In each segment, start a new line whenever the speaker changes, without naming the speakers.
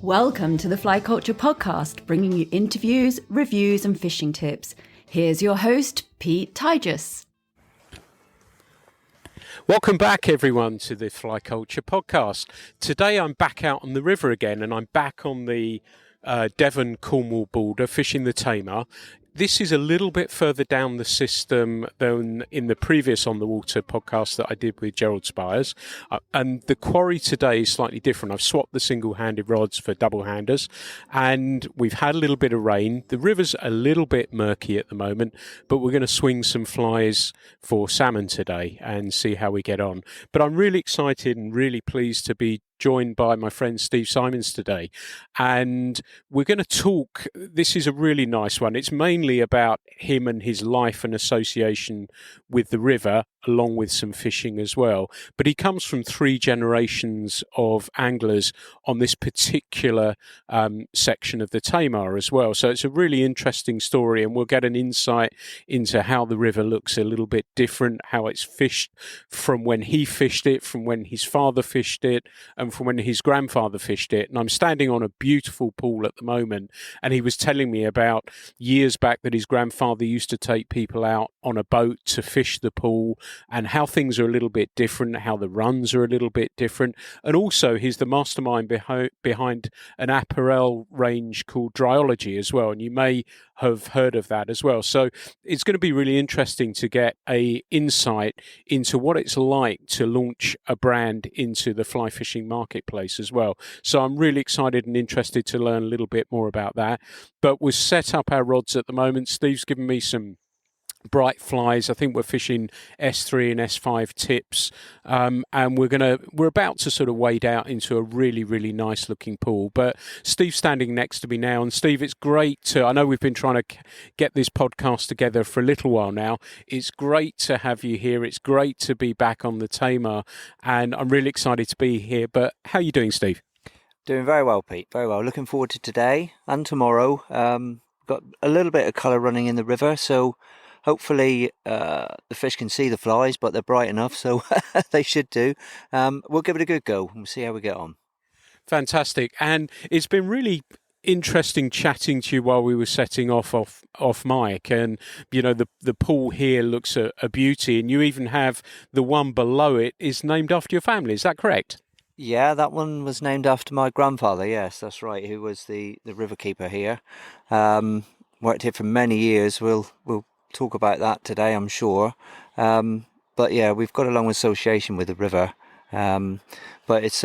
Welcome to the Fly Culture Podcast, bringing you interviews, reviews and fishing tips. Here's your host, Pete Tigus.
Welcome back, everyone, to the Fly Culture Podcast. Today I'm back out on the river again, and I'm back on the Devon-Cornwall border fishing the Tamar. This is a little bit further down the system than in the previous On the Water podcast that I did with Gerald Spires. And the quarry today is slightly different. I've swapped the single-handed rods for double-handers, and we've had a little bit of rain. The river's a little bit murky at the moment, but we're going to swing some flies for salmon today and see how we get on. But I'm really excited and really pleased to be joined by my friend Steve Symons today, and we're going to talk. This is a really nice one. It's mainly about him and his life and association with the river, along with some fishing as well. But he comes from 3 generations of anglers on this particular section of the Tamar as well. So it's a really interesting story, and we'll get an insight into how the river looks a little bit different, how it's fished from when he fished it, from when his father fished it, and from when his grandfather fished it. And I'm standing on a beautiful pool at the moment, and he was telling me about years back that his grandfather used to take people out on a boat to fish the pool, and how things are a little bit different, how the runs are a little bit different. And also he's the mastermind behind an apparel range called Driology as well, and you may have heard of that as well. So it's going to be really interesting to get a insight into what it's like to launch a brand into the fly fishing marketplace as well. So I'm really excited and interested to learn a little bit more about that. But we've set up our rods at the moment. Steve's given me some bright flies. I think we're fishing S3 and S5 tips, and we're about to sort of wade out into a really, really nice looking pool. But Steve's standing next to me now, and Steve, it's great to, I know we've been trying to get this podcast together for a little while now. It's great to have you here. It's great to be back on the Tamar, and I'm really excited to be here. But how are you doing, Steve?
Doing very well, Pete, very well. Looking forward to today and tomorrow. Got a little bit of colour running in the river, so hopefully the fish can see the flies, but they're bright enough, so they should do. We'll give it a good go and we'll see how we get on.
Fantastic. And it's been really interesting chatting to you while we were setting off mic. And, you know, the pool here looks a beauty, and you even have the one below it is named after your family. Is that correct?
Yeah, that one was named after my grandfather. Yes, that's right. Who was the river keeper here. Worked here for many years. We'll talk about that today, I'm sure. But yeah, we've got a long association with the river. But it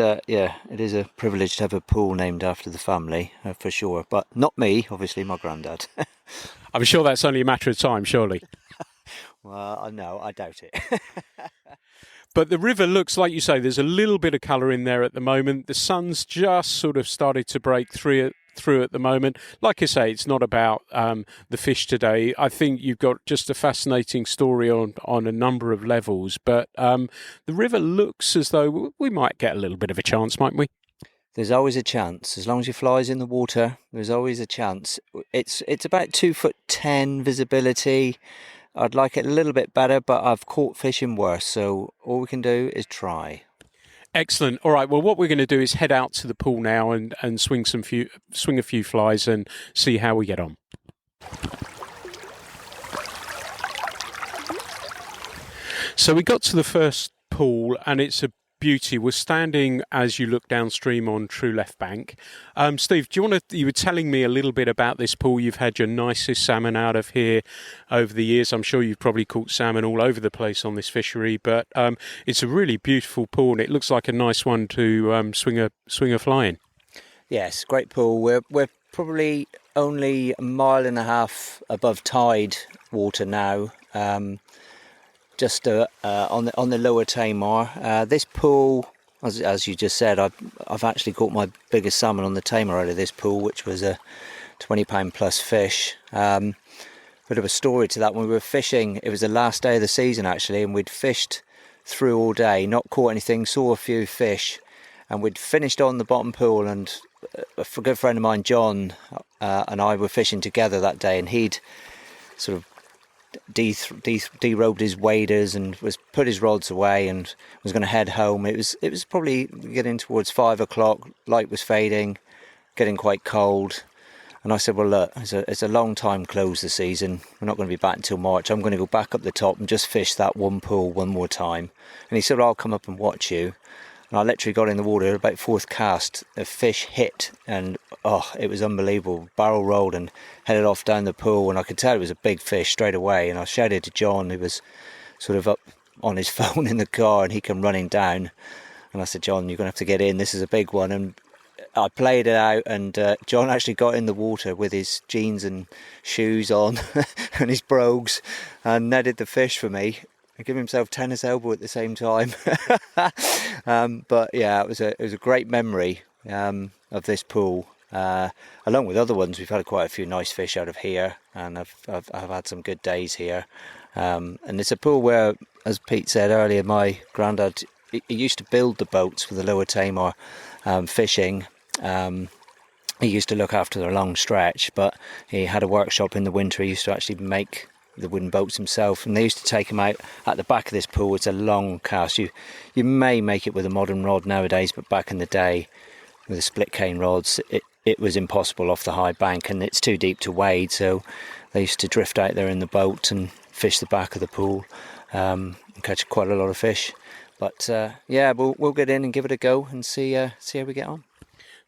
is a privilege to have a pool named after the family, for sure. But not me, obviously, my granddad.
I'm sure that's only a matter of time, surely.
Well, no, I doubt it.
But the river looks, like you say, there's a little bit of colour in there at the moment. The sun's just sort of started to break through at the moment. Like I say, it's not about the fish today. I think you've got just a fascinating story on a number of levels. But the river looks as though we might get a little bit of a chance, mightn't we?
There's always a chance. As long as your fly's in the water, there's always a chance. It's about 2'10" visibility. I'd like it a little bit better, but I've caught fish in worse, so all we can do is try.
Excellent. All right. Well, what we're going to do is head out to the pool now and swing a few flies and see how we get on. So we got to the first pool, and it's a beauty. We're standing as you look downstream on True Left Bank. Steve, you were telling me a little bit about this pool. You've had your nicest salmon out of here over the years. I'm sure you've probably caught salmon all over the place on this fishery, but it's a really beautiful pool, and it looks like a nice one to swing a fly in. Yes,
great pool. We're probably only 1.5 miles above tide water now. Just on the lower Tamar. This pool, as you just said, I've actually caught my biggest salmon on the Tamar out of this pool, which was a 20-pound plus fish. Bit of a story to that. When we were fishing, it was the last day of the season actually, and we'd fished through all day, not caught anything, saw a few fish, and we'd finished on the bottom pool, and a good friend of mine, John, and I were fishing together that day, and he'd sort of derobed his waders and was put his rods away and was going to head home. It was probably getting towards 5 o'clock, light was fading, getting quite cold. And I said, well, look, it's a long time close the season. We're not going to be back until March. I'm going to go back up the top and just fish that one pool one more time. And he said, well, I'll come up and watch you. And I literally got in the water, about fourth cast, a fish hit, and it was unbelievable. Barrel rolled and headed off down the pool, and I could tell it was a big fish straight away. And I shouted to John, who was sort of up on his phone in the car, and he came running down. And I said, John, you're going to have to get in, this is a big one. And I played it out, and John actually got in the water with his jeans and shoes on and his brogues and netted the fish for me. Give himself tennis elbow at the same time. But yeah, it was a great memory of this pool. Along with other ones, we've had quite a few nice fish out of here, and I've had some good days here. And it's a pool where, as Pete said earlier, my granddad, he used to build the boats for the Lower Tamar fishing. He used to look after the long stretch, but he had a workshop in the winter. He used to actually make the wooden boats himself, and they used to take them out at the back of this pool. It's a long cast. You may make it with a modern rod nowadays, but back in the day with the split cane rods, it was impossible off the high bank, and it's too deep to wade, so they used to drift out there in the boat and fish the back of the pool and catch quite a lot of fish. But yeah, we'll get in and give it a go and see how we get on.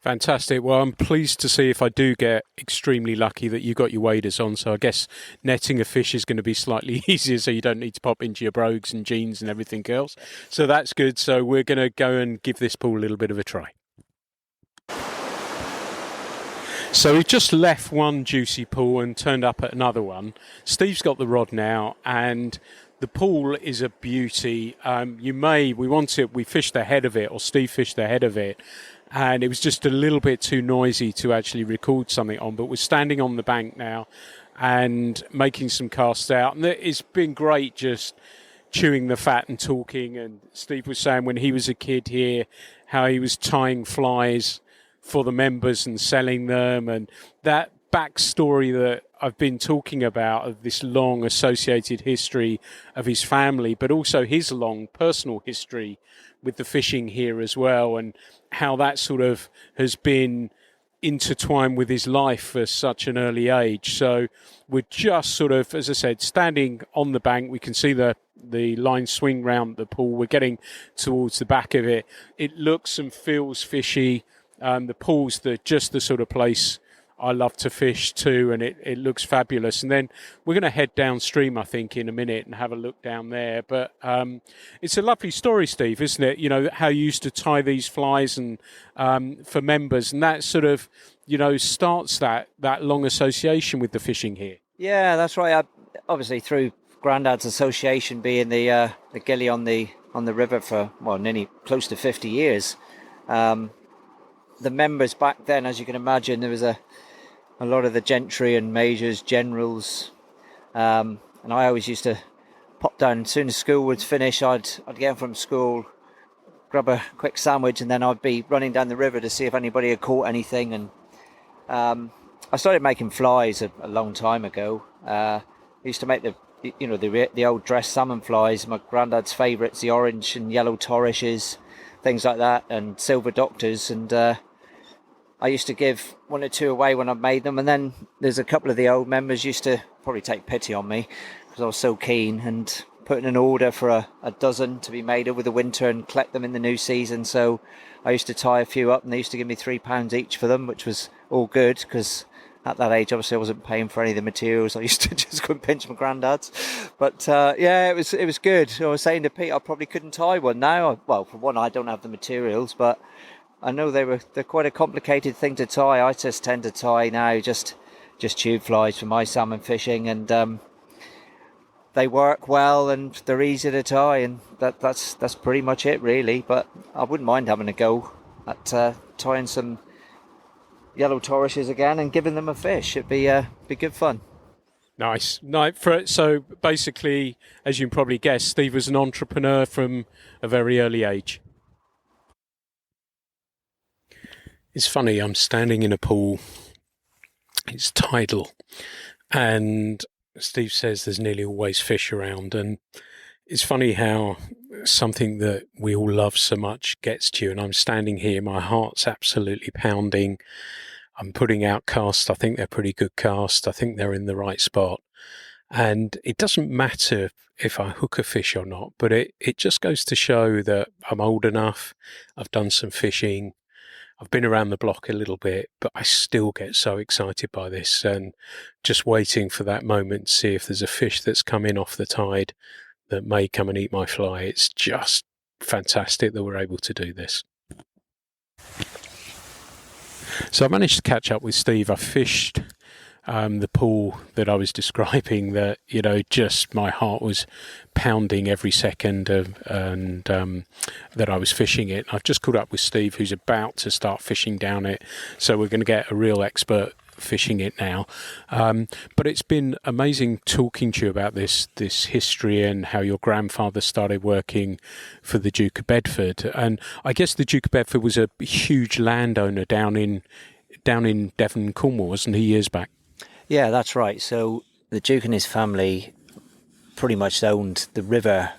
Fantastic. Well, I'm pleased to see, if I do get extremely lucky, that you got your waders on. So I guess netting a fish is going to be slightly easier, so you don't need to pop into your brogues and jeans and everything else. So that's good. So we're going to go and give this pool a little bit of a try. So we've just left one juicy pool and turned up at another one. Steve's got the rod now, and the pool is a beauty. We fished the head of it, or Steve fished the head of it, and it was just a little bit too noisy to actually record something on. But we're standing on the bank now and making some casts out, and it's been great just chewing the fat and talking. And Steve was saying when he was a kid here how he was tying flies for the members and selling them, and that backstory that I've been talking about, of this long associated history of his family, but also his long personal history with the fishing here as well, and how that sort of has been intertwined with his life for such an early age. So we're just sort of, as I said, standing on the bank. We can see the line swing round the pool. We're getting towards the back of it. It looks and feels fishy. The pool's just the sort of place I love to fish too, and it looks fabulous. And then we're going to head downstream, I think, in a minute and have a look down there. But it's a lovely story, Steve, isn't it? You know, how you used to tie these flies and for members, and that sort of, starts that long association with the fishing here.
Yeah, that's right. Obviously, through Grandad's association, being the gilly on the river for nearly close to 50 years. The members back then, as you can imagine, there was a lot of the gentry and majors, generals, and I always used to pop down as soon as school would finish. I'd get home from school, grab a quick sandwich, and then I'd be running down the river to see if anybody had caught anything. And I started making flies a long time ago. I used to make the old dress salmon flies, my granddad's favourites, the orange and yellow torrishes, things like that, and silver doctors. And I used to give one or two away when I made them, and then there's a couple of the old members used to probably take pity on me because I was so keen, and put in an order for a dozen to be made over the winter and collect them in the new season. So I used to tie a few up, and they used to give me £3 each for them, which was all good because at that age, obviously, I wasn't paying for any of the materials. I used to just go and pinch my granddad's. But yeah, it was good. I was saying to Pete, I probably couldn't tie one now. Well, for one, I don't have the materials, but I know they're quite a complicated thing to tie. I just tend to tie now just tube flies for my salmon fishing, and they work well and they're easy to tie, and that's pretty much it really. But I wouldn't mind having a go at tying some yellow torrishes again and giving them a fish. It'd be good fun.
Nice. So basically, as you can probably guess, Steve was an entrepreneur from a very early age. It's funny, I'm standing in a pool, it's tidal, and Steve says there's nearly always fish around, and it's funny how something that we all love so much gets to you. And I'm standing here, my heart's absolutely pounding. I'm putting out casts. I think they're pretty good casts. I think they're in the right spot. And it doesn't matter if I hook a fish or not, but it just goes to show that I'm old enough. I've done some fishing. I've been around the block a little bit, but I still get so excited by this and just waiting for that moment to see if there's a fish that's come in off the tide that may come and eat my fly. It's just fantastic that we're able to do this. So I managed to catch up with Steve. I fished the pool that I was describing, that, just my heart was pounding every second and that I was fishing it. I've just caught up with Steve, who's about to start fishing down it. So we're going to get a real expert fishing it now. But it's been amazing talking to you about this history and how your grandfather started working for the Duke of Bedford. And I guess the Duke of Bedford was a huge landowner down in Devon, Cornwall, wasn't he, years back?
Yeah, that's right. So the Duke and his family pretty much owned the river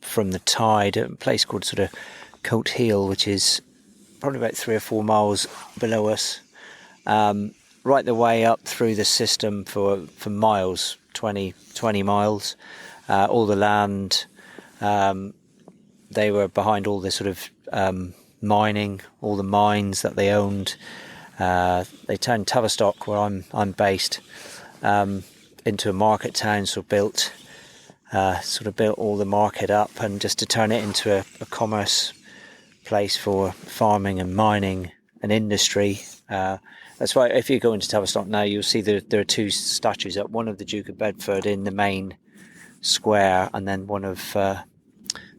from the tide at a place called sort of Coat Heel, which is probably about 3 or 4 miles below us, right the way up through the system for miles, 20 miles. All the land, they were behind all this sort of mining, all the mines that they owned. They turned Tavistock, where I'm based, into a market town, so built all the market up, and just to turn it into a commerce place for farming and mining and industry. That's why if you go into Tavistock now, you'll see there are 2 statues up, one of the Duke of Bedford in the main square, and then one of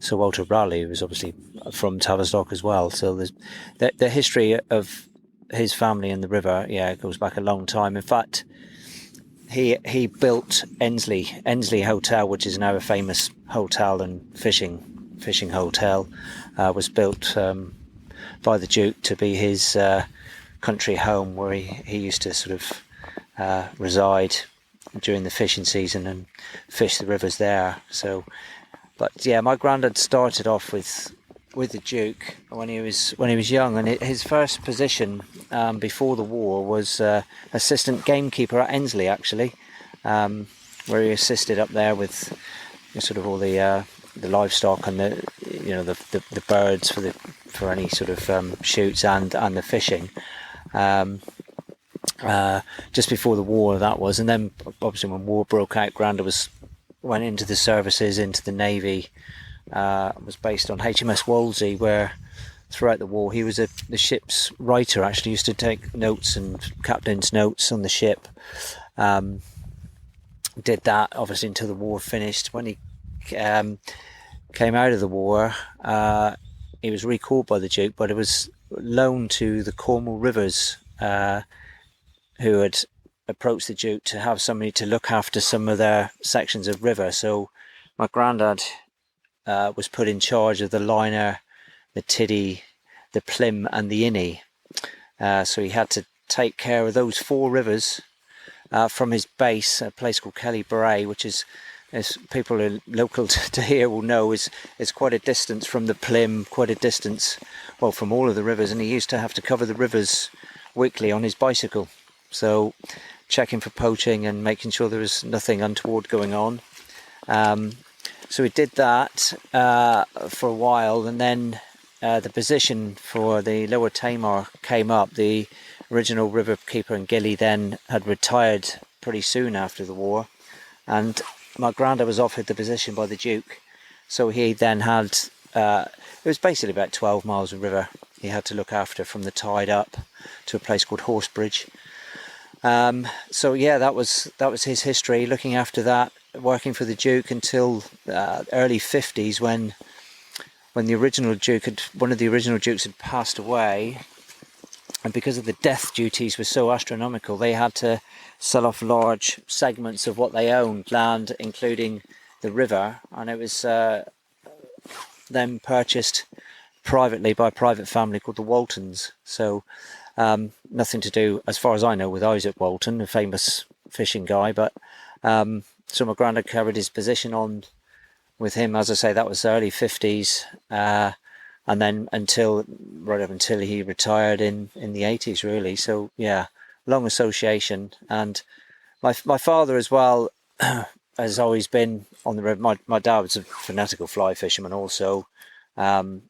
Sir Walter Raleigh, who was obviously from Tavistock as well. So there's the history of his family and the river, it goes back a long time. In fact, he built Ensley Hotel, which is now a famous hotel and fishing hotel, was built by the Duke to be his country home, where he used to sort of reside during the fishing season and fish the rivers there. So, but yeah, my granddad started off with the Duke when he was young, and his first position before the war was assistant gamekeeper at Ensley, actually, where he assisted up there with sort of all the livestock and the birds for any sort of shoots and the fishing. Just before the war, that was, and then obviously when war broke out, Grandad went into the services, into the Navy. Was based on HMS Wolsey, where throughout the war he was the ship's writer. Actually used to take notes and captain's notes on the ship. Did that obviously until the war finished. When he came out of the war, he was recalled by the Duke, but it was loaned to the Cornwall Rivers, who had approached the Duke to have somebody to look after some of their sections of river. So my granddad was put in charge of the Liner, the Tiddy, the Plym and the Inny. So he had to take care of those 4 rivers from his base, a place called Kelly Bray, which is, as people who are local to here will know, is quite a distance from the Plym, quite a distance, well, from all of the rivers, and he used to have to cover the rivers weekly on his bicycle. So checking for poaching and making sure there was nothing untoward going on. So we did that for a while, and then the position for the Lower Tamar came up. The original river keeper in Gilly then had retired pretty soon after the war, and my granddad was offered the position by the Duke. So he then had, it was basically about 12 miles of river he had to look after from the tide up to a place called Horsebridge. So yeah, that was his history, looking after that, working for the Duke until early 50s when the original Duke one of the original Dukes had passed away, and because of the death duties were so astronomical, they had to sell off large segments of what they owned, land including the river, and it was then purchased privately by a private family called the Waltons. So nothing to do, as far as I know, with Isaac Walton, a famous fishing guy, but so my granddad carried his position on with him. As I say, that was early 50s, and then right up until he retired in the 80s, really. So yeah, long association. And my father as well has always been on the river. My dad was a fanatical fly fisherman also, from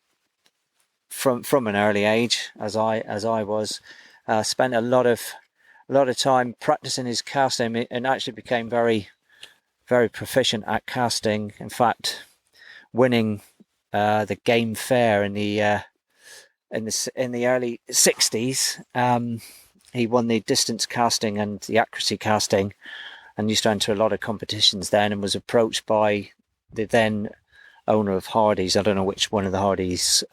an early age, as I was. Spent a lot of time practicing his casting, and actually became very, very proficient at casting. In fact, winning the game fair in the early 60s. He won the distance casting and the accuracy casting, and used to enter a lot of competitions then, and was approached by the then owner of Hardy's. I don't know which one of the Hardy's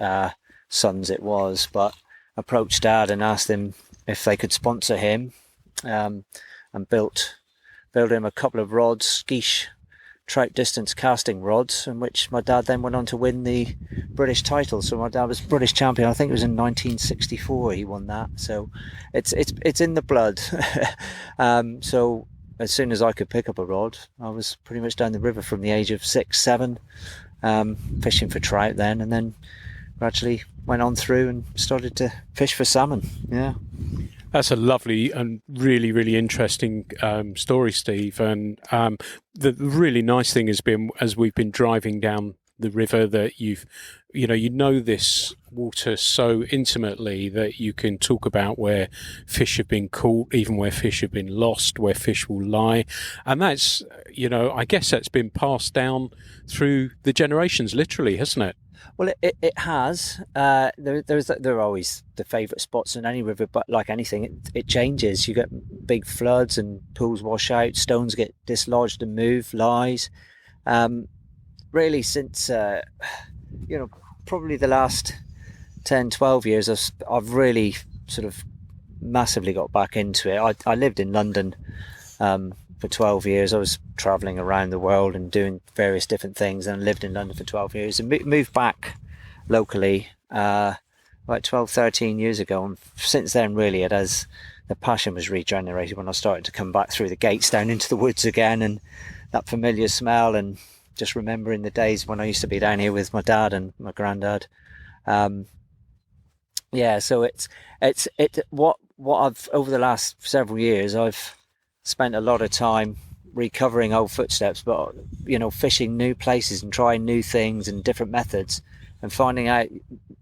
sons it was, but approached Dad and asked him if they could sponsor him, and built him a couple of rods, Geesh trout distance casting rods, in which my dad then went on to win the British title. So my dad was British champion. I think it was in 1964 he won that. So it's in the blood. So as soon as I could pick up a rod, I was pretty much down the river from the age of 6, 7, fishing for trout then, and then gradually went on through and started to fish for salmon. Yeah.
That's a lovely and really, really interesting story, Steve. And the really nice thing has been, as we've been driving down the river, that you know this water so intimately that you can talk about where fish have been caught, even where fish have been lost, where fish will lie. And that's, I guess that's been passed down through the generations, literally, hasn't it?
Well, it has. There are always the favourite spots in any river, but like anything, it changes. You get big floods and pools wash out, stones get dislodged and move, lies. Really, since probably the last 10, 12 years, I've really sort of massively got back into it. I lived in London for 12 years. I was travelling around the world and doing various different things, and lived in London for 12 years and moved back locally like 12, 13 years ago. And since then, really, the passion was regenerated when I started to come back through the gates down into the woods again, and that familiar smell, and just remembering the days when I used to be down here with my dad and my granddad. So it's what I've, over the last several years, I've spent a lot of time recovering old footsteps, but fishing new places and trying new things and different methods, and finding out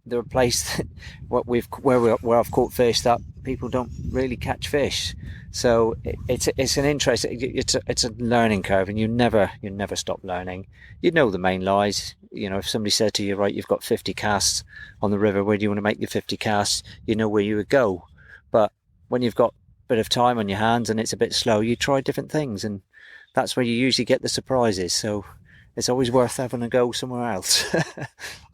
there are places where I've caught fish that people don't really catch fish. So it's an interest. It's a learning curve, and you never stop learning. You know the main lies. If somebody said to you, right, you've got 50 casts on the river, where do you want to make your 50 casts? You know where you would go. But when you've got bit of time on your hands and it's a bit slow, you try different things, and that's where you usually get the surprises. So it's always worth having a go somewhere else.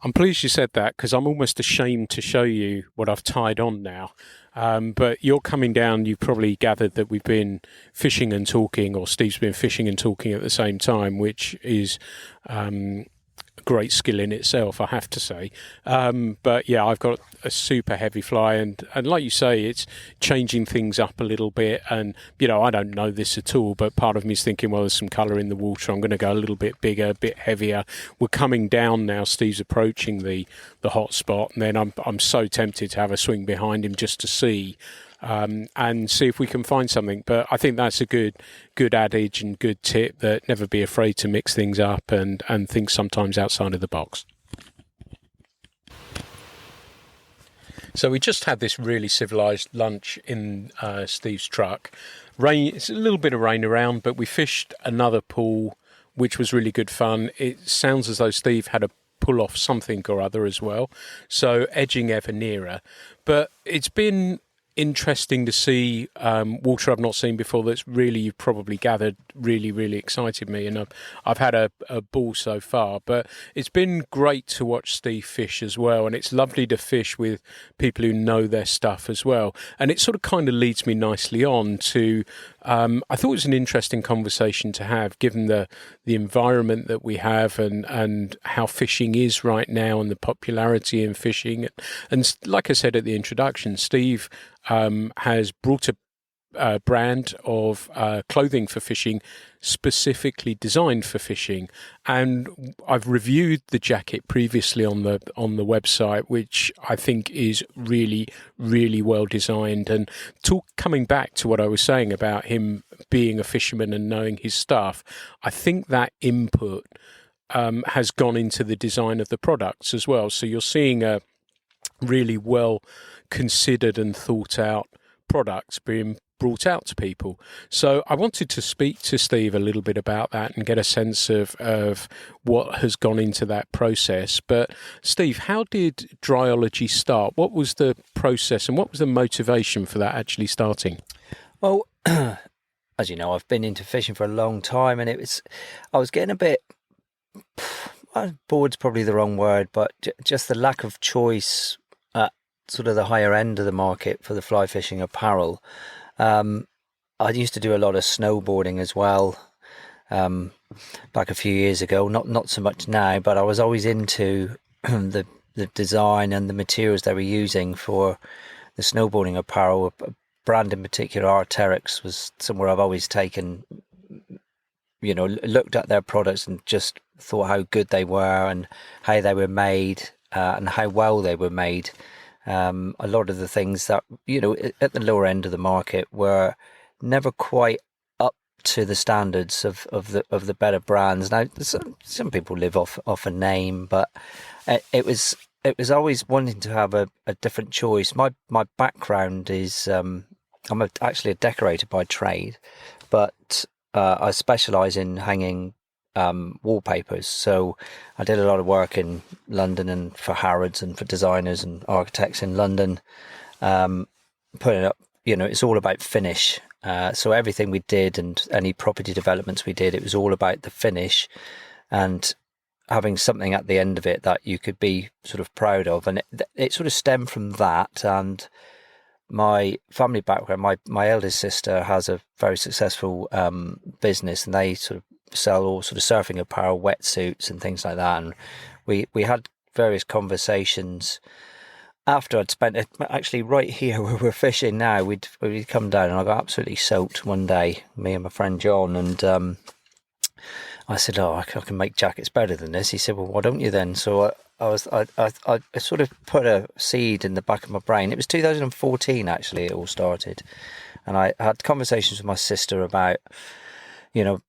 I'm pleased you said that, because I'm almost ashamed to show you what I've tied on now. But you're coming down, you've probably gathered that we've been fishing and talking, or Steve's been fishing and talking at the same time, which is great skill in itself, I have to say. But yeah, I've got a super heavy fly, and like you say, it's changing things up a little bit. And I don't know this at all, but part of me is thinking, well, there's some colour in the water, I'm going to go a little bit bigger, a bit heavier. We're coming down now, Steve's approaching the hot spot, and then I'm so tempted to have a swing behind him just to see and see if we can find something. But I think that's a good adage and good tip, that never be afraid to mix things up and think sometimes outside of the box. So we just had this really civilised lunch in Steve's truck. Rain, it's a little bit of rain around, but we fished another pool, which was really good fun. It sounds as though Steve had a pull off something or other as well, so edging ever nearer. But it's been interesting to see water I've not seen before. That's really, you've probably gathered, really, really excited me, and I've had a ball so far. But it's been great to watch Steve fish as well, and it's lovely to fish with people who know their stuff as well. And it sort of kind of leads me nicely on to I thought it was an interesting conversation to have, given the environment that we have and how fishing is right now, and the popularity in fishing. And like I said at the introduction, Steve has brought brand of clothing for fishing, specifically designed for fishing. And I've reviewed the jacket previously on the website, which I think is really, really well designed. And coming back to what I was saying about him being a fisherman and knowing his stuff, I think that input has gone into the design of the products as well. So you're seeing a really well considered and thought out products being brought out to people. So I wanted to speak to Steve a little bit about that and get a sense of what has gone into that process. But Steve, how did Driology start? What was the process and what was the motivation for that actually starting?
Well, as you know, I've been into fishing for a long time, and I was getting a bit, bored's probably the wrong word, but just the lack of choice at sort of the higher end of the market for the fly fishing apparel. I used to do a lot of snowboarding as well, back a few years ago, not so much now, but I was always into the design and the materials they were using for the snowboarding apparel. A brand in particular, Arc'teryx, was somewhere I've always taken, looked at their products and just thought how good they were and how they were made, and how well they were made. A lot of the things that, at the lower end of the market were never quite up to the standards of the better brands. Now, some people live off a name, but it was always wanting to have a different choice. My background is, I'm actually a decorator by trade, but I specialise in hanging wallpapers. So I did a lot of work in London and for Harrods and for designers and architects in London, putting up, it's all about finish. So everything we did and any property developments we did, it was all about the finish and having something at the end of it that you could be sort of proud of. And it sort of stemmed from that. And my family background, my eldest sister has a very successful business, and they sort of sell all sort of surfing apparel, wetsuits and things like that. And we had various conversations after I'd spent it, actually right here where we're fishing now. We'd come down and I got absolutely soaked one day, me and my friend John, and I said, I can make jackets better than this. He said, well, why don't you then? So I sort of put a seed in the back of my brain. It was 2014 actually it all started, and I had conversations with my sister about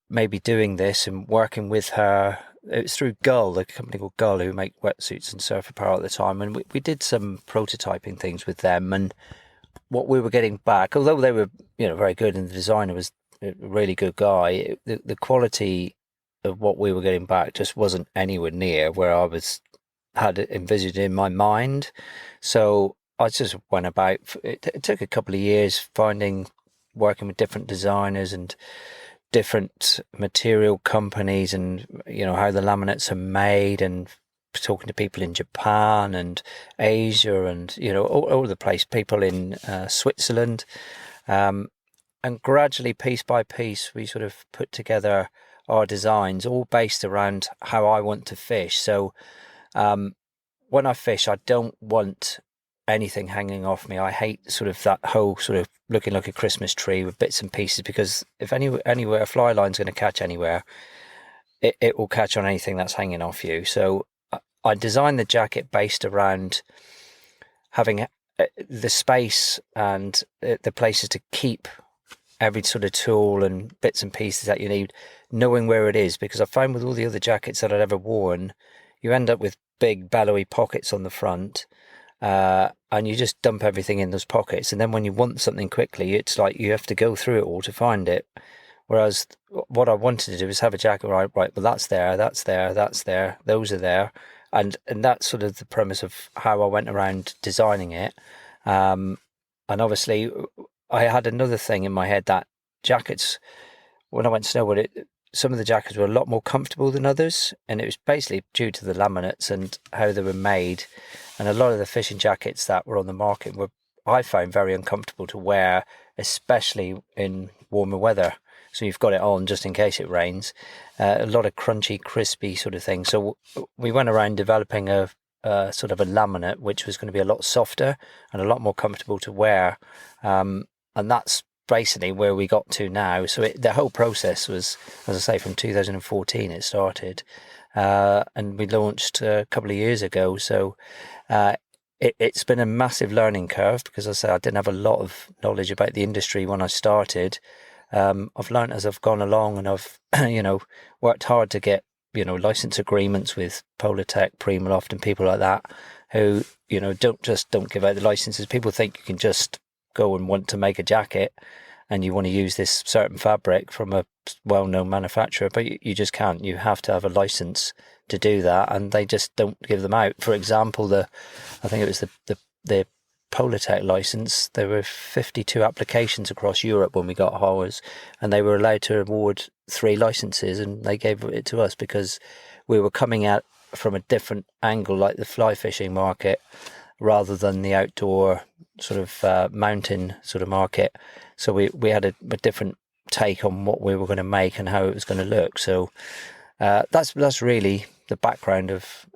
maybe doing this and working with her. It was through Gull, a company called Gull, who make wetsuits and surf apparel at the time. And we did some prototyping things with them. And what we were getting back, although they were, very good, and the designer was a really good guy, the quality of what we were getting back just wasn't anywhere near where I had it envisaged in my mind. So I just went about, it took a couple of years working with different designers and different material companies, and how the laminates are made, and talking to people in Japan and Asia and all over the place, people in Switzerland, and gradually, piece by piece, we sort of put together our designs, all based around how I want to fish. So when I fish, I don't want anything hanging off me. I hate sort of that whole sort of looking like a Christmas tree with bits and pieces, because if anywhere a fly line's going to catch anywhere, it will catch on anything that's hanging off you. So I designed the jacket based around having the space and the places to keep every sort of tool and bits and pieces that you need, knowing where it is, because I found with all the other jackets that I'd ever worn, you end up with big bellowy pockets on the front, and you just dump everything in those pockets, and then when you want something quickly, it's like you have to go through it all to find it. Whereas what I wanted to do is have a jacket right, well, that's there, those are there, and that's sort of the premise of how I went around designing it. And obviously I had another thing in my head, that jackets, when I went snowboard, some of the jackets were a lot more comfortable than others, and it was basically due to the laminates and how they were made. And a lot of the fishing jackets that were on the market were, I found, very uncomfortable to wear, especially in warmer weather. So you've got it on just in case it rains. A lot of crunchy, crispy sort of thing. So we went around developing a sort of a laminate, which was going to be a lot softer and a lot more comfortable to wear. And that's basically where we got to now. So the whole process was, as I say, from 2014 it started, and we launched a couple of years ago. So it's been a massive learning curve, because as I say, I didn't have a lot of knowledge about the industry when I started. I've learned as I've gone along, and I've worked hard to get license agreements with Polartec, Primaloft, and people like that, who don't give out the licenses. People think you can just go and want to make a jacket and you want to use this certain fabric from a well-known manufacturer, but you just can't. You have to have a license to do that, and they just don't give them out. For example, I think it was the Polartec license. There were 52 applications across Europe when we got ours, and they were allowed to award 3 licenses, and they gave it to us because we were coming at from a different angle, like the fly fishing market, rather than the outdoor sort of mountain sort of market. So we had a different take on what we were going to make and how it was going to look. So that's really the background of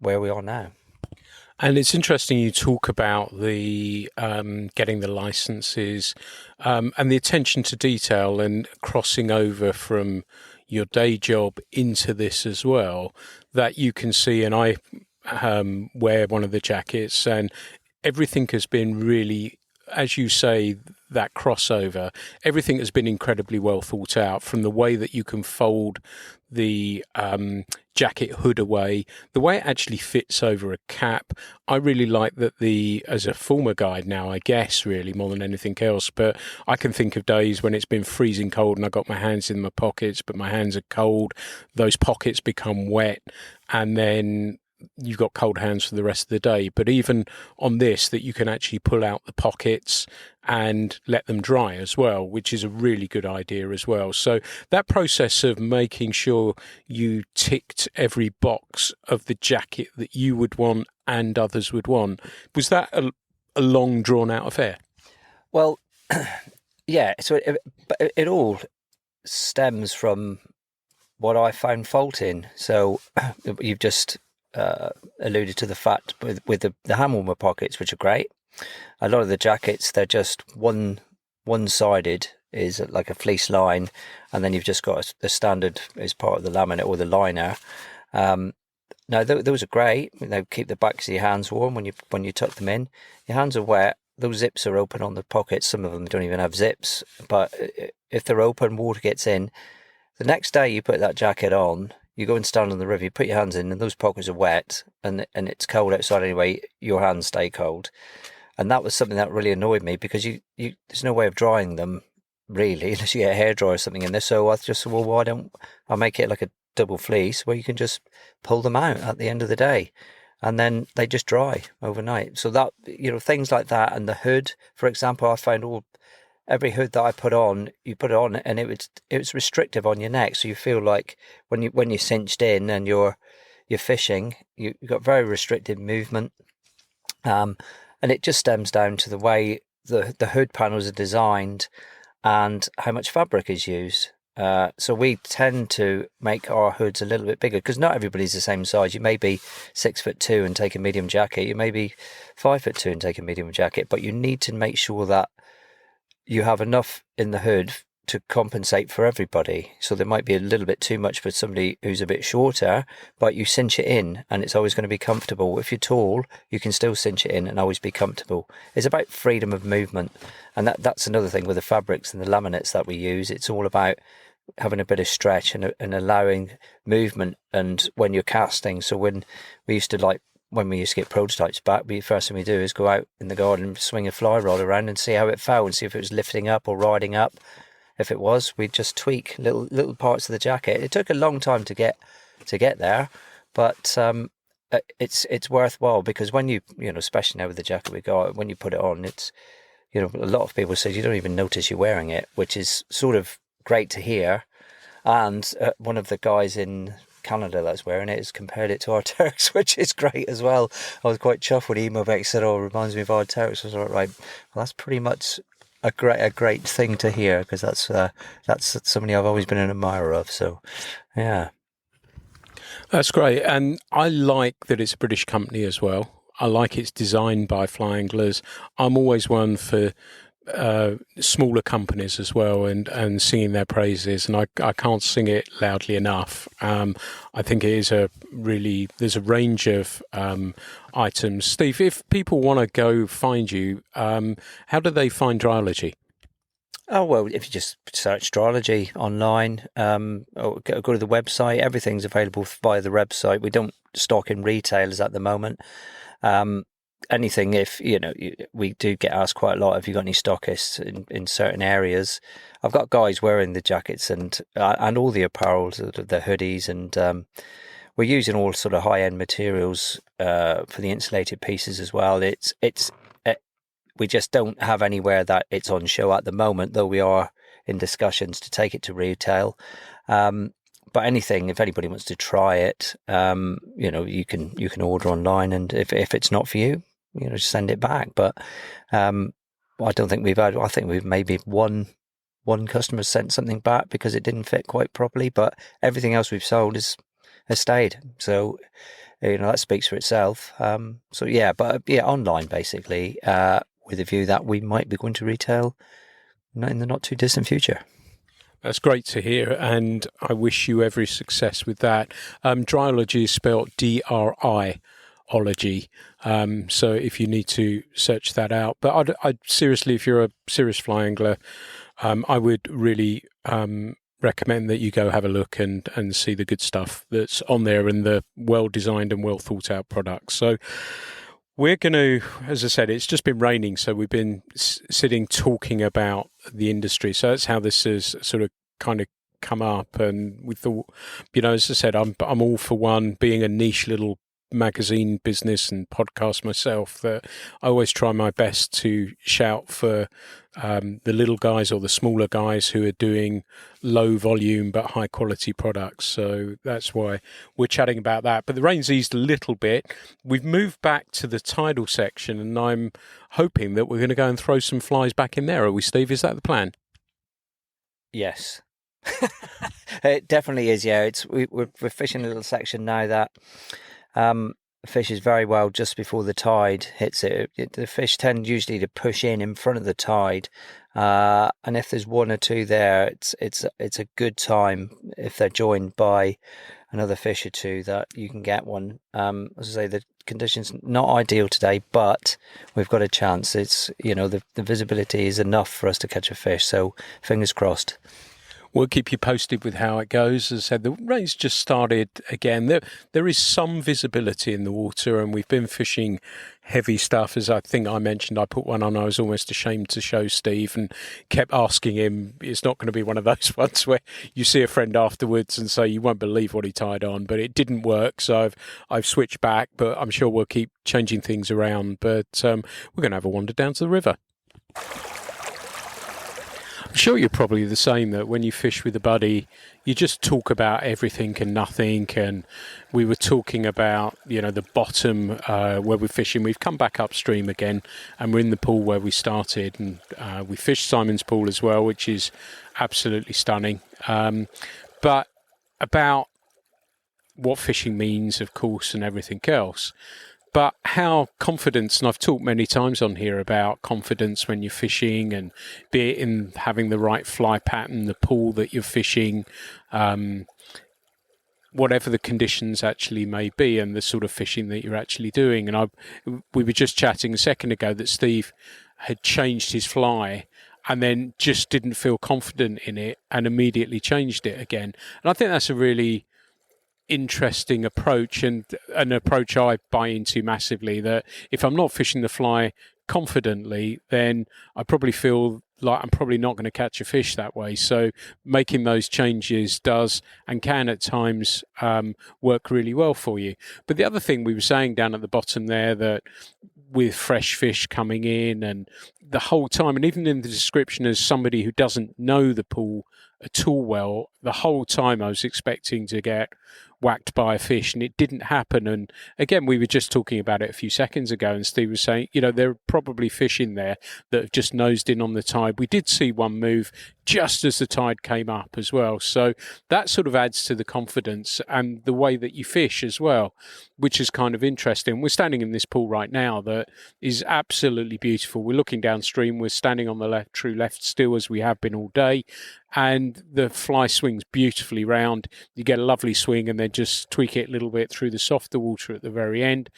where we are now.
And it's interesting you talk about the getting the licenses and the attention to detail and crossing over from your day job into this as well, that you can see. And I wear one of the jackets, and everything has been really, as you say, that crossover, everything has been incredibly well thought out, from the way that you can fold the jacket hood away, the way it actually fits over a cap. I really like that as a former guide now, I guess, really more than anything else, but I can think of days when it's been freezing cold and I got my hands in my pockets, but my hands are cold. Those pockets become wet, and then you've got cold hands for the rest of the day. But even on this, that you can actually pull out the pockets and let them dry as well, which is a really good idea as well. So that process of making sure you ticked every box of the jacket that you would want and others would want, was that a long drawn out affair?
Well, yeah, so it all stems from what I found fault in. So you've just alluded to the fact with the hand warmer pockets, which are great. A lot of the jackets, they're just one-sided, is like a fleece line, and then you've just got the standard as part of the laminate or the liner. Now those are great. They keep the backs of your hands warm when you tuck them in. Your hands are wet. Those zips are open on the pockets. Some of them don't even have zips, but if they're open, water gets in. The next day you put that jacket on, you go and stand on the river, you put your hands in, and those pockets are wet, and it's cold outside anyway, your hands stay cold. And that was something that really annoyed me, because you there's no way of drying them, really, unless you get a hairdryer or something in there. So I just said, well, why don't I make it like a double fleece where you can just pull them out at the end of the day, and then they just dry overnight. So that, things like that. And the hood, for example, I found every hood that I put on, you put it on, and it was restrictive on your neck. So you feel like when you're cinched in and you're fishing, you've got very restricted movement. And it just stems down to the way the hood panels are designed and how much fabric is used. So we tend to make our hoods a little bit bigger, because not everybody's the same size. You may be 6'2" and take a medium jacket. You may be 5'2" and take a medium jacket, but you need to make sure that you have enough in the hood to compensate for everybody. So there might be a little bit too much for somebody who's a bit shorter, but you cinch it in and it's always going to be comfortable. If you're tall, you can still cinch it in and always be comfortable. It's about freedom of movement. And that's another thing with the fabrics and the laminates that we use. It's all about having a bit of stretch and allowing movement. And when you're casting, so when we used to get prototypes back, the first thing we do is go out in the garden and swing a fly rod around and see how it felt, and see if it was lifting up or riding up. If it was, we'd just tweak little parts of the jacket. It took a long time to get there, but it's worthwhile, because when you especially now with the jacket we got, when you put it on, it's a lot of people say you don't even notice you're wearing it, which is sort of great to hear. And one of the guys in Canada that's wearing it has compared it to Arc'teryx, which is great as well. I was quite chuffed when he emailed back, said, "Oh, it reminds me of Arc'teryx." I was like, right, well, that's pretty much a great thing to hear, because that's somebody I've always been an admirer of. So, yeah,
that's great, and I like that it's a British company as well. I like it's designed by fly anglers. I'm always one for smaller companies as well, and singing their praises, and I can't sing it loudly enough. I think it is there's a range of items. Steve, if people want to go find you, how do they find Driology?
Oh, well, if you just search Driology online, or go to the website, everything's available via the website. We don't stock in retailers at the moment. Anything, if we do get asked quite a lot, have you got any stockists in certain areas? I've got guys wearing the jackets and all the apparel, the hoodies, and we're using all sort of high-end materials for the insulated pieces as well. We just don't have anywhere that it's on show at the moment, though we are in discussions to take it to retail. But anything, if anybody wants to try it, you can order online, and if it's not for you, just send it back. But I don't think I think we've maybe one customer sent something back because it didn't fit quite properly, but everything else we've sold has stayed. So that speaks for itself. Online basically, with a view that we might be going to retail in the not too distant future.
That's great to hear, and I wish you every success with that. Driology is spelled D-R-I-ology, so if you need to search that out. But I'd seriously, if you're a serious fly angler, I would really recommend that you go have a look and see the good stuff that's on there and the well-designed and well-thought-out products. So we're going to, as I said, it's just been raining, so we've been sitting talking about the industry. So that's how this has sort of kind of come up. And we thought, as I said, I'm all for one, being a niche little magazine business and podcast myself, that I always try my best to shout for the little guys or the smaller guys who are doing low volume but high quality products. So that's why we're chatting about that. But the rain's eased a little bit. We've moved back to the tidal section, and I'm hoping that we're going to go and throw some flies back in there. Are we, Steve? Is that the plan?
Yes. It definitely is. Yeah, we're fishing a little section now that fishes very well just before the tide hits it. The fish tend usually to push in front of the tide, and if there's one or two there, it's a good time if they're joined by another fish or two that you can get one. As I say, the conditions not ideal today, but we've got a chance. It's the visibility is enough for us to catch a fish, so fingers crossed.
We'll keep you posted with how it goes. As I said, the rain's just started again. There is some visibility in the water, and we've been fishing heavy stuff. As I think I mentioned, I put one on. I was almost ashamed to show Steve and kept asking him. It's not going to be one of those ones where you see a friend afterwards and say, you won't believe what he tied on, but it didn't work. So I've switched back, but I'm sure we'll keep changing things around. But we're going to have a wander down to the river. I'm sure you're probably the same, that when you fish with a buddy, you just talk about everything and nothing. And we were talking about, the bottom where we're fishing. We've come back upstream again, and we're in the pool where we started. And we fished Simon's pool as well, which is absolutely stunning. But about what fishing means, of course, and everything else. But how confidence, and I've talked many times on here about confidence when you're fishing, and be it in having the right fly pattern, the pool that you're fishing, whatever the conditions actually may be, and the sort of fishing that you're actually doing. And we were just chatting a second ago that Steve had changed his fly and then just didn't feel confident in it and immediately changed it again. And I think that's a really interesting approach, and an approach I buy into massively, that if I'm not fishing the fly confidently, then I probably feel like I'm probably not going to catch a fish that way. So making those changes does and can at times work really well for you. But the other thing we were saying down at the bottom there, that with fresh fish coming in and the whole time, and even in the description as somebody who doesn't know the pool at all well, the whole time I was expecting to get whacked by a fish, and it didn't happen. And again, we were just talking about it a few seconds ago, and Steve was saying, there are probably fish in there that have just nosed in on the tide. We did see one move just as the tide came up as well. So that sort of adds to the confidence and the way that you fish as well, which is kind of interesting. We're standing in this pool right now that is absolutely beautiful. We're looking downstream. We're standing on the true left still, as we have been all day. And the fly swings beautifully round. You get a lovely swing and then just tweak it a little bit through the softer water at the very end,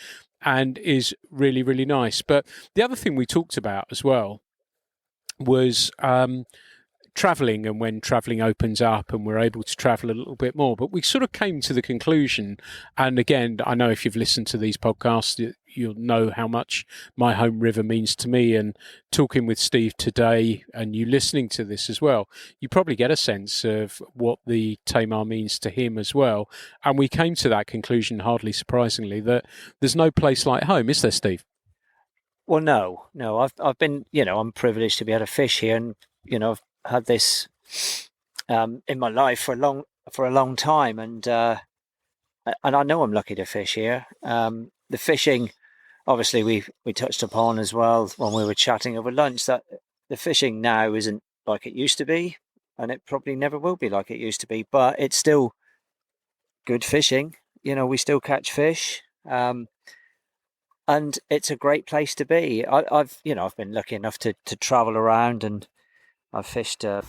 and is really, really nice. But the other thing we talked about as well was travelling, and when travelling opens up and we're able to travel a little bit more. But we sort of came to the conclusion, and again, I know if you've listened to these podcasts, you'll know how much my home river means to me. And talking with Steve today, and you listening to this as well, you probably get a sense of what the Tamar means to him as well. And we came to that conclusion, hardly surprisingly, that there's no place like home, is there, Steve?
Well, no. I've been, I'm privileged to be able to fish here, and I've had this in my life for a long time, and I know I'm lucky to fish here. The fishing, obviously, we touched upon as well when we were chatting over lunch, that the fishing now isn't like it used to be, and it probably never will be like it used to be. But it's still good fishing. We still catch fish, and it's a great place to be. I've been lucky enough to travel around, and I've fished.
Now,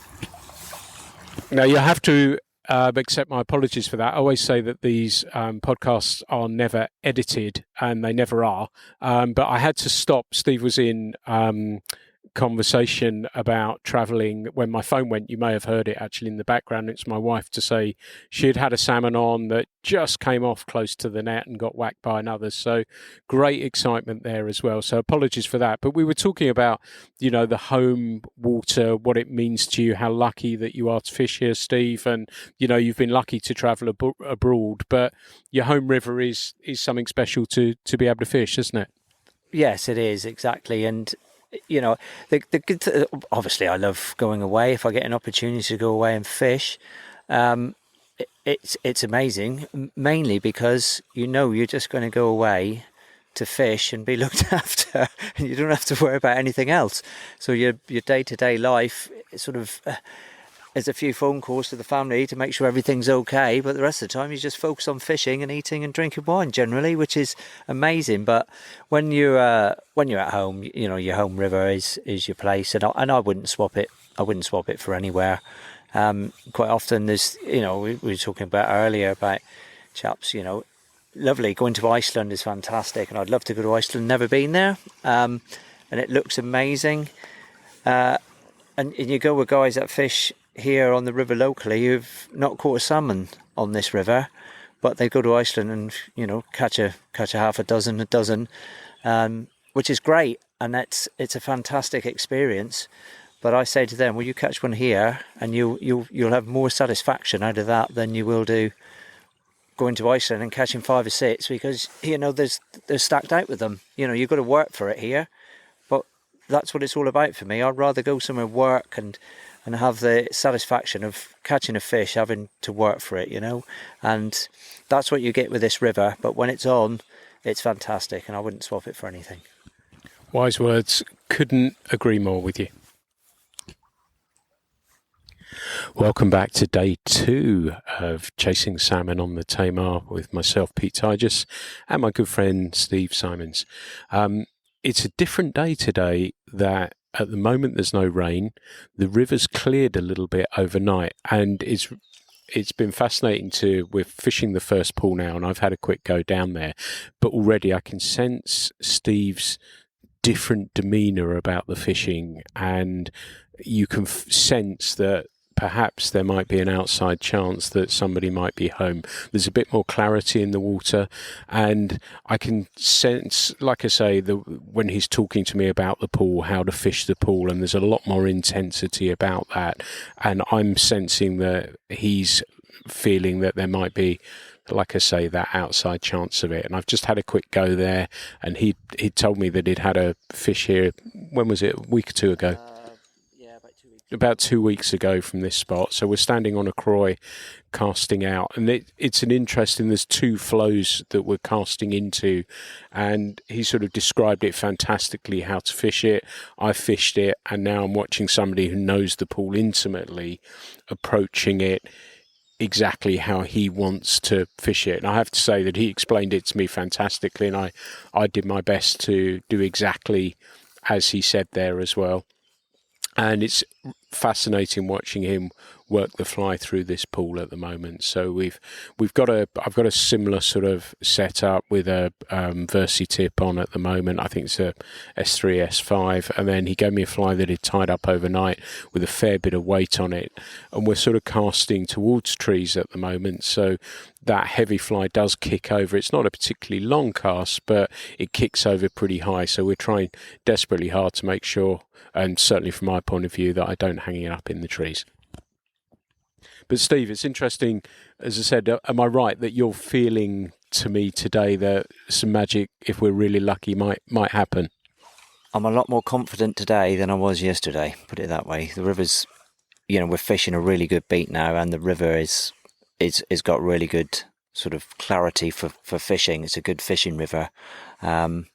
you have to accept my apologies for that. I always say that these podcasts are never edited, and they never are. But I had to stop. Steve was in conversation about travelling when my phone went. You may have heard it actually in the background. It's my wife to say she had a salmon on that just came off close to the net and got whacked by another. So great excitement there as well. So apologies for that. But we were talking about, the home water, what it means to you, how lucky that you are to fish here, Steve. And, you've been lucky to travel abroad, but your home river is something special to be able to fish, isn't it?
Yes, it is, exactly. And the good obviously I love going away. If I get an opportunity to go away and fish, it's amazing, mainly because you're just going to go away to fish and be looked after, and you don't have to worry about anything else. So your day-to-day life sort of there's a few phone calls to the family to make sure everything's okay, but the rest of the time you just focus on fishing and eating and drinking wine generally, which is amazing. But when you're at home, your home river is your place, and I wouldn't swap it. I wouldn't swap it for anywhere. Quite often there's, we were talking about earlier about chaps, lovely, going to Iceland is fantastic, and I'd love to go to Iceland. Never been there, and it looks amazing. And you go with guys that fish here on the river locally who've not caught a salmon on this river, but they go to Iceland and catch a half a dozen, which is great, and it's a fantastic experience. But I say to them, well, you catch one here, and you'll have more satisfaction out of that than you will do going to Iceland and catching 5 or 6, because they're stacked out with them. You've got to work for it here, but that's what it's all about for me. I'd rather go somewhere, work and have the satisfaction of catching a fish, having to work for it, and that's what you get with this river. But when it's on, it's fantastic, and I wouldn't swap it for anything.
Wise words. Couldn't agree more with you. Welcome back to day 2 of Chasing Salmon on the Tamar with myself, Pete Tigers, and my good friend Steve Symons. It's a different day today. That at the moment there's no rain. The river's cleared a little bit overnight, and it's been fascinating we're fishing the first pool now, and I've had a quick go down there, but already I can sense Steve's different demeanour about the fishing, and you can sense that perhaps there might be an outside chance that somebody might be home. There's a bit more clarity in the water, and I can sense, like I say, when he's talking to me about the pool, how to fish the pool, and there's a lot more intensity about that, and I'm sensing that he's feeling that there might be, like I say, that outside chance of it. And I've just had a quick go there, and he told me that he'd had a fish here, when was it, a week or 2 ago?
Yeah, about 2 weeks
about 2 weeks ago from this spot. So we're standing on a croy casting out, and it's an interesting, there's two flows that we're casting into, and he sort of described it fantastically how to fish it. I fished it, and now I'm watching somebody who knows the pool intimately approaching it exactly how he wants to fish it. And I have to say that he explained it to me fantastically, and I did my best to do exactly as he said there as well. And it's fascinating watching him work the fly through this pool at the moment. So I've got a similar sort of setup with a Versi tip on at the moment. I think it's a S3, S5, and then he gave me a fly that he'd tied up overnight with a fair bit of weight on it, and we're sort of casting towards trees at the moment. So that heavy fly does kick over. It's not a particularly long cast, but it kicks over pretty high. So we're trying desperately hard to make sure, and certainly from my point of view, that I don't hang it up in the trees. But Steve, it's interesting, as I said, am I right that you're feeling to me today that some magic, if we're really lucky, might happen?
I'm a lot more confident today than I was yesterday, put it that way. The river's, we're fishing a really good beat now, and the river is got really good sort of clarity for fishing. It's a good fishing river. And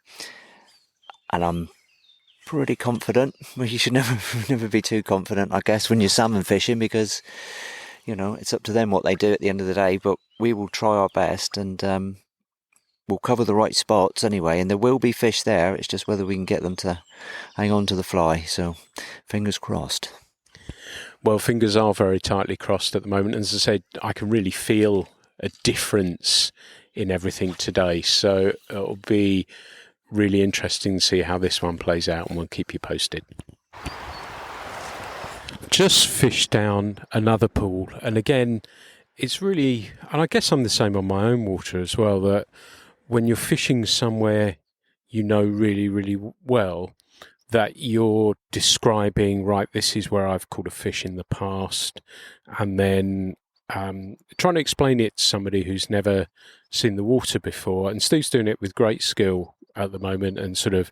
I'm pretty confident. Well, you should never be too confident, I guess, when you're salmon fishing, because it's up to them what they do at the end of the day. But we will try our best, and we'll cover the right spots anyway. And there will be fish there. It's just whether we can get them to hang on to the fly. So fingers crossed.
Well, fingers are very tightly crossed at the moment. As I said, I can really feel a difference in everything today. So it'll be really interesting to see how this one plays out, and we'll keep you posted. Just fished down another pool, and again, it's really, and I guess I'm the same on my own water as well, that when you're fishing somewhere really, really well, that you're describing, right, this is where I've caught a fish in the past, and then trying to explain it to somebody who's never seen the water before. And Steve's doing it with great skill at the moment, and sort of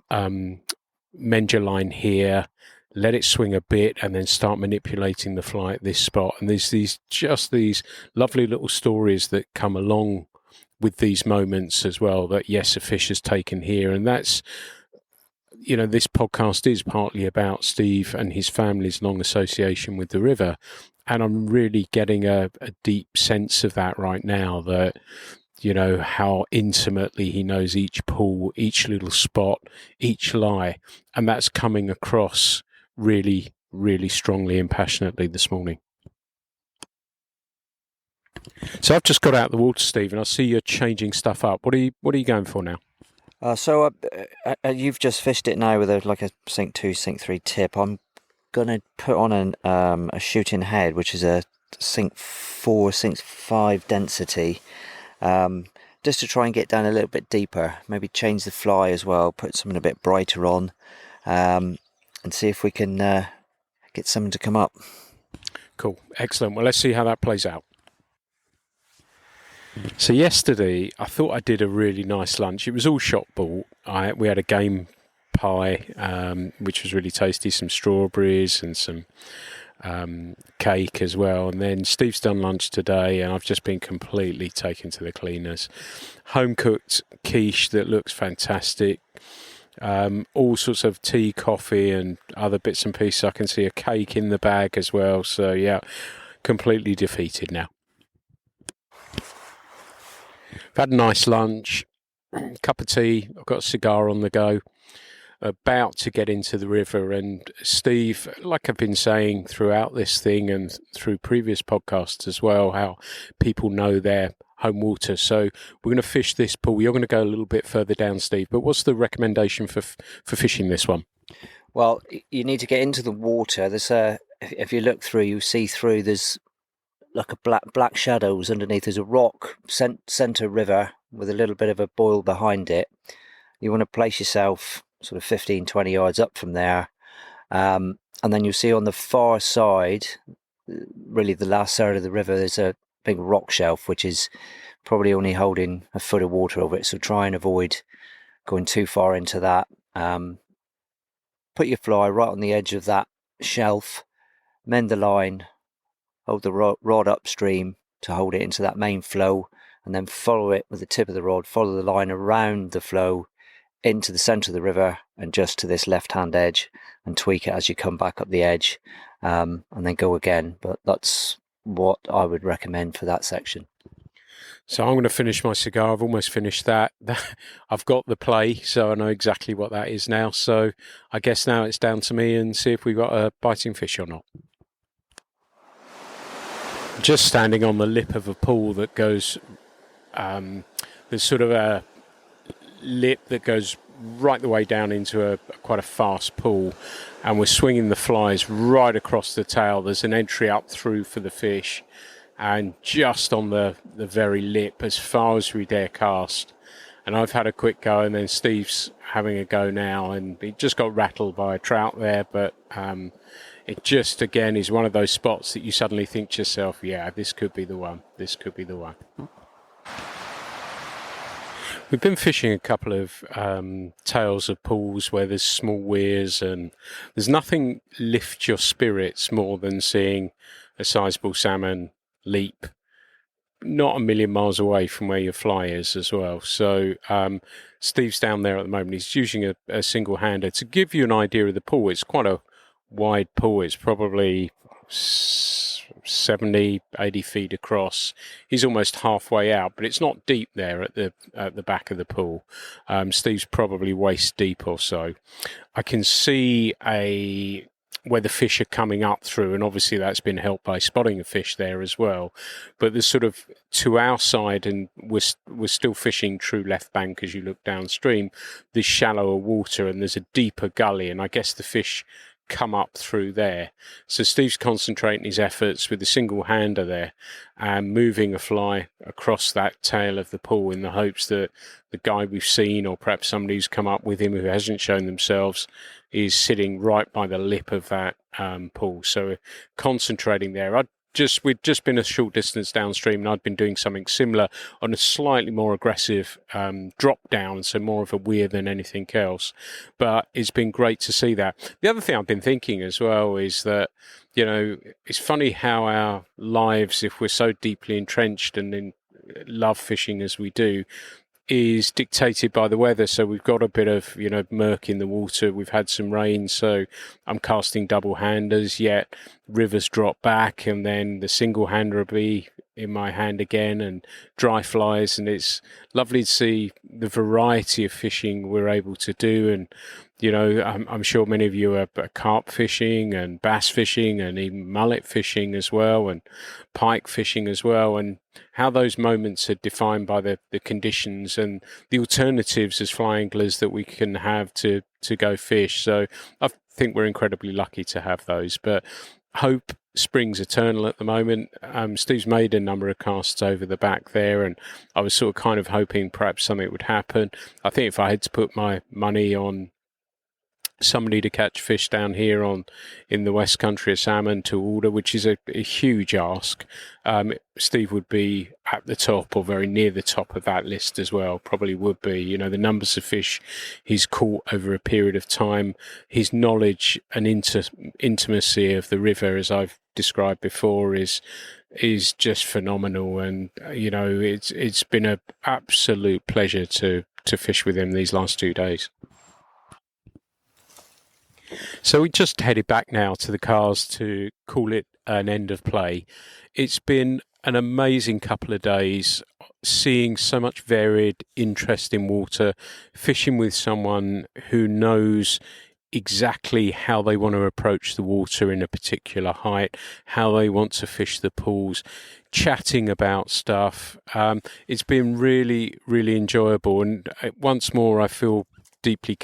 mend your line here, let it swing a bit, and then start manipulating the fly at this spot. And there's these lovely little stories that come along with these moments as well, that yes, a fish has taken here. And that's, this podcast is partly about Steve and his family's long association with the river. And I'm really getting a deep sense of that right now, that, how intimately he knows each pool, each little spot, each lie. And that's coming across really, really strongly and passionately this morning. So I've just got out the water, Steve, and I see you're changing stuff up. What are you going for now?
So you've just fished it now with a Sink 2, Sink 3 tip. I'm going to put on a shooting head, which is a Sink 4, Sink 5 density, just to try and get down a little bit deeper. Maybe change the fly as well, put something a bit brighter on, and see if we can get something to come up. Cool,
excellent. Well, let's see how that plays out. So yesterday, I thought I did a really nice lunch. It was all shot bought. We had a game pie, which was really tasty, some strawberries and some cake as well. And then Steve's done lunch today, and I've just been completely taken to the cleaners. Home-cooked quiche that looks fantastic. All sorts of tea, coffee and other bits and pieces. I can see a cake in the bag as well. So yeah, completely defeated now. I've had a nice lunch, cup of tea, I've got a cigar on the go, about to get into the river. And Steve, like I've been saying throughout this thing and through previous podcasts as well, how people know their home water. So we're going to fish this pool. You're going to go a little bit further down, Steve, but what's the recommendation for fishing this one?
Well, you need to get into the water. There's if you look through, you see through, there's like a black shadows underneath. There's a rock centre river with a little bit of a boil behind it. You want to place yourself sort of 15-20 yards up from there, and then you'll see on the far side, really the last side of the river, there's a big rock shelf which is probably only holding a foot of water over it, so try and avoid going too far into that. Put your fly right on the edge of that shelf, mend the line, hold the rod upstream to hold it into that main flow, and then follow it with the tip of the rod, follow the line around the flow into the centre of the river and just to this left-hand edge, and tweak it as you come back up the edge, and then go again. But that's what I would recommend for that section.
So I'm going to finish my cigar. I've almost finished that. I've got the play, so I know exactly what that is now. So I guess now it's down to me and see if we've got a biting fish or not. Just standing on the lip of a pool that goes, there's sort of a lip that goes right the way down into quite a fast pool, and we're swinging the flies right across the tail. There's an entry up through for the fish, and just on the very lip, as far as we dare cast. And I've had a quick go, and then Steve's having a go now, and he just got rattled by a trout there, but it just, again, is one of those spots that you suddenly think to yourself, yeah, this could be the one. This could be the one. We've been fishing a couple of tails of pools where there's small weirs, and there's nothing lifts your spirits more than seeing a sizable salmon leap not a million miles away from where your fly is as well. So Steve's down there at the moment. He's using a single hander. To give you an idea of the pool, it's quite a wide pool. It's probably 70, 80 feet across. He's almost halfway out, but it's not deep there at the back of the pool. Steve's probably waist deep or so. I can see where the fish are coming up through, and obviously that's been helped by spotting a fish there as well. But there's sort of to our side, and we're still fishing true left bank as you look downstream, there's shallower water and there's a deeper gully, and I guess the fish come up through there. So Steve's concentrating his efforts with a single hander there and moving a fly across that tail of the pool in the hopes that the guy we've seen, or perhaps somebody who's come up with him who hasn't shown themselves, is sitting right by the lip of that pool. So concentrating there. We'd just been a short distance downstream, and I'd been doing something similar on a slightly more aggressive drop down, so more of a weir than anything else. But it's been great to see that. The other thing I've been thinking as well is that, you know, it's funny how our lives, if we're so deeply entrenched and in love fishing as we do, is dictated by the weather. So we've got a bit of, you know, murk in the water. We've had some rain, so I'm casting double handers, yet rivers drop back, and then the single hander will be in my hand again, and dry flies. And it's lovely to see the variety of fishing we're able to do. And, you know, I'm sure many of you are carp fishing and bass fishing and even mullet fishing as well, and pike fishing as well, and how those moments are defined by the conditions and the alternatives as fly anglers that we can have to go fish. So I think we're incredibly lucky to have those. But hope springs eternal at the moment. Steve's made a number of casts over the back there, and I was sort of kind of hoping perhaps something would happen. I think if I had to put my money on somebody to catch fish down here in the West Country of salmon to order, which is a huge ask, Steve would be at the top or very near the top of that list as well. Probably would be. You know, the numbers of fish he's caught over a period of time, his knowledge and intimacy of the river, as I've described before, is just phenomenal. And you know, it's been an absolute pleasure to fish with him these last 2 days. So we just headed back now to the cars to call it an end of play. It's been an amazing couple of days, seeing so much varied interest in water, fishing with someone who knows exactly how they want to approach the water in a particular height, how they want to fish the pools, chatting about stuff. It's been really, really enjoyable. And once more, I feel deeply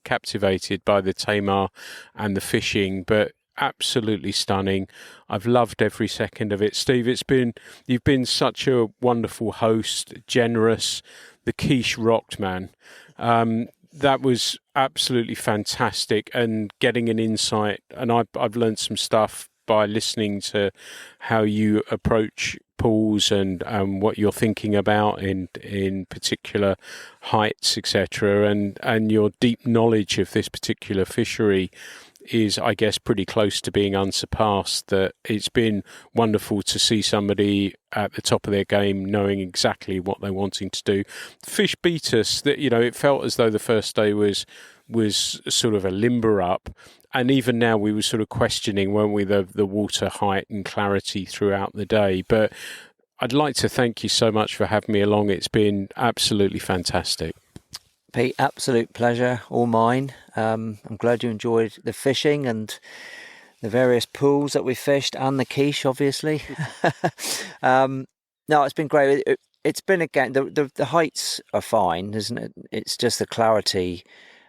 captivated by the Tamar and the fishing, but absolutely stunning. I've loved every second of it. Steve, you've been such a wonderful host, generous. The quiche rocked, man. That was absolutely fantastic, and getting an insight, and I've learned some stuff by listening to how you approach pools and what you're thinking about in particular heights, etc., and your deep knowledge of this particular fishery is, I guess, pretty close to being unsurpassed. That it's been wonderful to see somebody at the top of their game knowing exactly what they're wanting to do. Fish beat us. That, it felt as though the first day was sort of a limber up. And even now we were sort of questioning, weren't we, the water height and clarity throughout the day. But I'd like to thank you so much for having me along. It's been absolutely fantastic.
Pete, absolute pleasure, all mine. I'm glad you enjoyed the fishing and the various pools that we fished, and the quiche, obviously. No, it's been great. It's been, again, the heights are fine, isn't it? It's just the clarity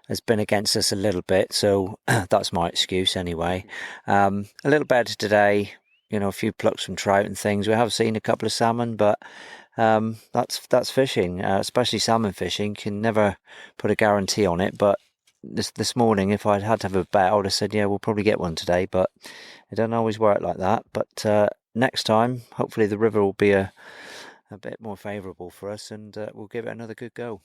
has been against us a little bit, so that's my excuse anyway. A little better today, a few plucks from trout and things. We have seen a couple of salmon, but that's fishing, especially salmon fishing. Can never put a guarantee on it, but this morning, if I'd had to have a bet, I would have said, yeah, we'll probably get one today, but it doesn't always work like that. But next time, hopefully the river will be a bit more favourable for us, and we'll give it another good go.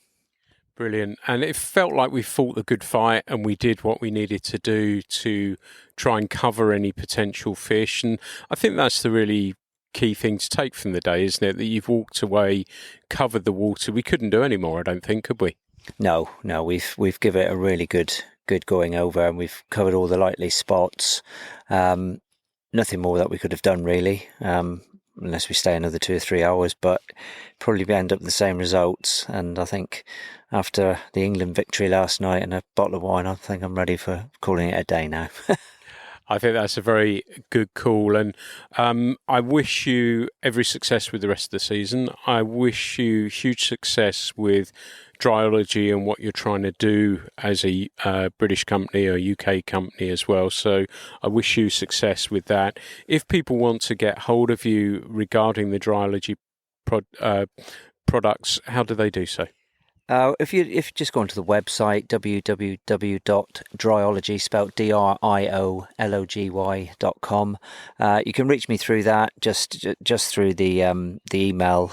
Brilliant. And it felt like we fought the good fight, and we did what we needed to do to try and cover any potential fish. And I think that's the really key thing to take from the day, isn't it? That you've walked away, covered the water. We couldn't do any more, I don't think, could we?
No, we've given it a really good going over, and we've covered all the likely spots. Nothing more that we could have done, really, unless we stay another 2 or 3 hours, but probably end up with the same results. And I think after the England victory last night and a bottle of wine, I think I'm ready for calling it a day now.
I think that's a very good call, and I wish you every success with the rest of the season. I wish you huge success with Driology and what you're trying to do as a British company or UK company as well. So I wish you success with that. If people want to get hold of you regarding the Driology products, how do they do so?
If you just go onto the website www.driology, spelled DRIOLOGY.com, you can reach me through that, just through the email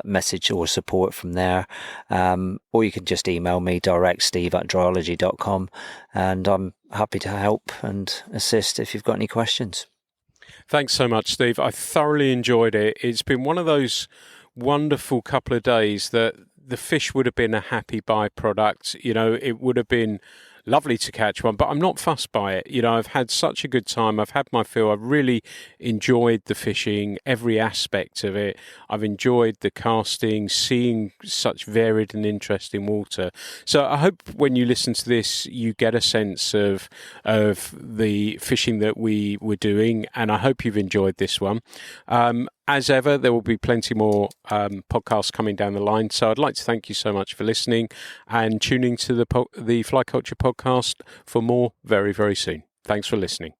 message or support from there, or you can just email me direct, steve@driology.com, and I'm happy to help and assist if you've got any questions.
Thanks so much, Steve. I thoroughly enjoyed it. It's been one of those wonderful couple of days that the fish would have been a happy byproduct. It would have been lovely to catch one, but I'm not fussed by it. I've had such a good time. I've had my fill. I've really enjoyed the fishing, every aspect of it. I've enjoyed the casting, seeing such varied and interesting water. So I hope when you listen to this, you get a sense of the fishing that we were doing, and I hope you've enjoyed this one. As ever, there will be plenty more podcasts coming down the line. So I'd like to thank you so much for listening and tuning to the Fly Culture podcast for more very, very soon. Thanks for listening.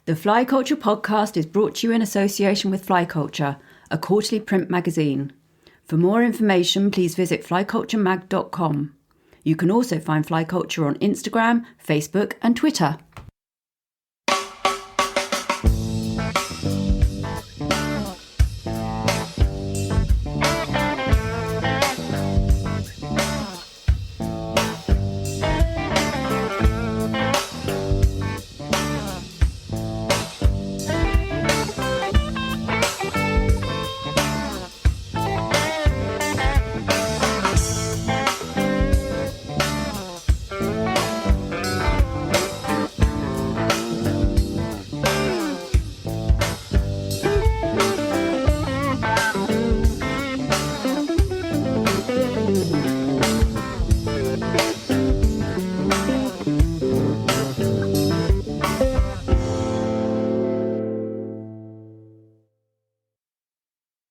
The Fly Culture podcast is brought to you in association with Fly Culture, a quarterly print magazine. For more information, please visit flyculturemag.com. You can also find Fly Culture on Instagram, Facebook and Twitter.